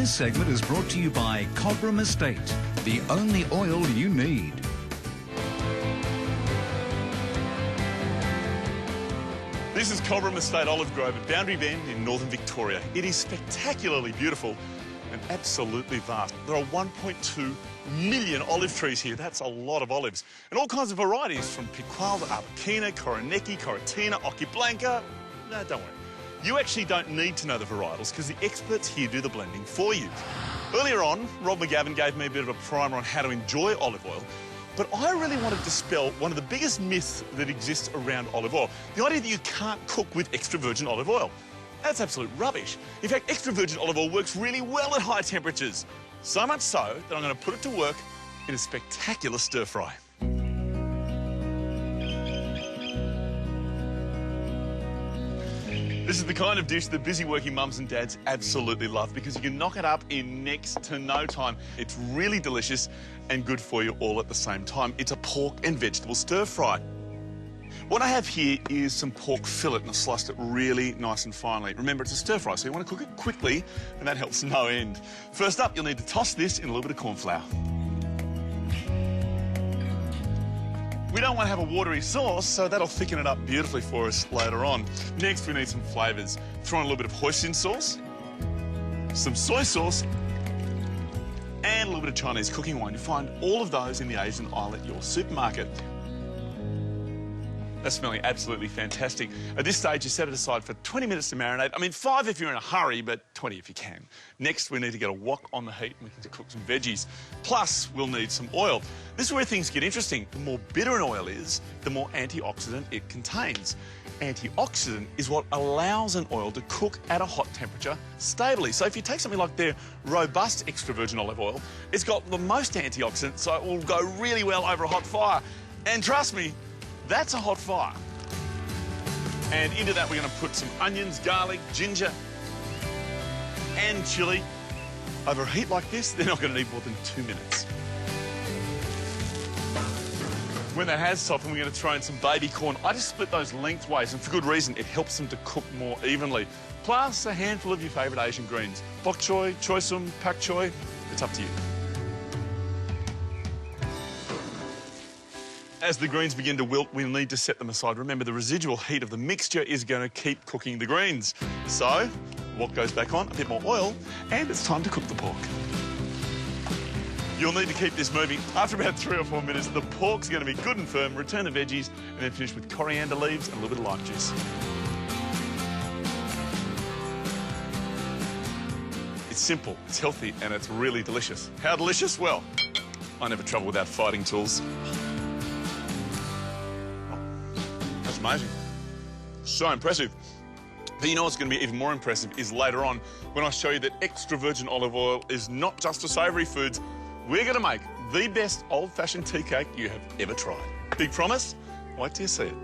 This segment is brought to you by Cobram Estate, the only oil you need. This is Cobram Estate Olive Grove at Boundary Bend in northern Victoria. It is spectacularly beautiful and absolutely vast. There are 1.2 million olive trees here. That's a lot of olives. And all kinds of varieties from Picual to Arbequina, Coronecchi, Corotina, Occhiblanca. No, don't worry. You actually don't need to know the varietals because the experts here do the blending for you. Earlier on, Rob McGavin gave me a bit of a primer on how to enjoy olive oil. But I really want to dispel one of the biggest myths that exists around olive oil. The idea that you can't cook with extra virgin olive oil. That's absolute rubbish. In fact, extra virgin olive oil works really well at high temperatures. So much so that I'm going to put it to work in a spectacular stir fry. This is the kind of dish that busy working mums and dads absolutely love because you can knock it up in next to no time. It's really delicious and good for you all at the same time. It's a pork and vegetable stir fry. What I have here is some pork fillet and I've sliced it really nice and finely. Remember, it's a stir fry, so you want to cook it quickly and that helps no end. First up, you'll need to toss this in a little bit of corn flour. We don't want to have a watery sauce, so that'll thicken it up beautifully for us later on. Next, we need some flavours. Throw in a little bit of hoisin sauce, some soy sauce, and a little bit of Chinese cooking wine. You'll find all of those in the Asian aisle at your supermarket. That's smelling absolutely fantastic. At this stage, you set it aside for 20 minutes to marinate. I mean, 5 if you're in a hurry, but 20 if you can. Next, we need to get a wok on the heat and we can cook some veggies. Plus, we'll need some oil. This is where things get interesting. The more bitter an oil is, the more antioxidant it contains. Antioxidant is what allows an oil to cook at a hot temperature stably. So if you take something like their robust extra virgin olive oil, it's got the most antioxidants, so it will go really well over a hot fire. And trust me, that's a hot fire. And into that, we're going to put some onions, garlic, ginger, and chilli. Over a heat like this, they're not going to need more than 2 minutes. When that has softened, we're going to throw in some baby corn. I just split those lengthways, and for good reason. It helps them to cook more evenly. Plus a handful of your favourite Asian greens. Bok choy, choy sum, pak choy. It's up to you. As the greens begin to wilt, we'll need to set them aside. Remember, the residual heat of the mixture is going to keep cooking the greens. So, what goes back on? A bit more oil, and it's time to cook the pork. You'll need to keep this moving. After about 3 or 4 minutes, the pork's going to be good and firm. Return the veggies, and then finish with coriander leaves and a little bit of lime juice. It's simple, it's healthy, and it's really delicious. How delicious? Well, I never travel without fighting tools. Amazing. So impressive. But you know what's going to be even more impressive is later on when I show you that extra virgin olive oil is not just for savoury foods. We're going to make the best old-fashioned tea cake you have ever tried. Big promise? Wait till you see it.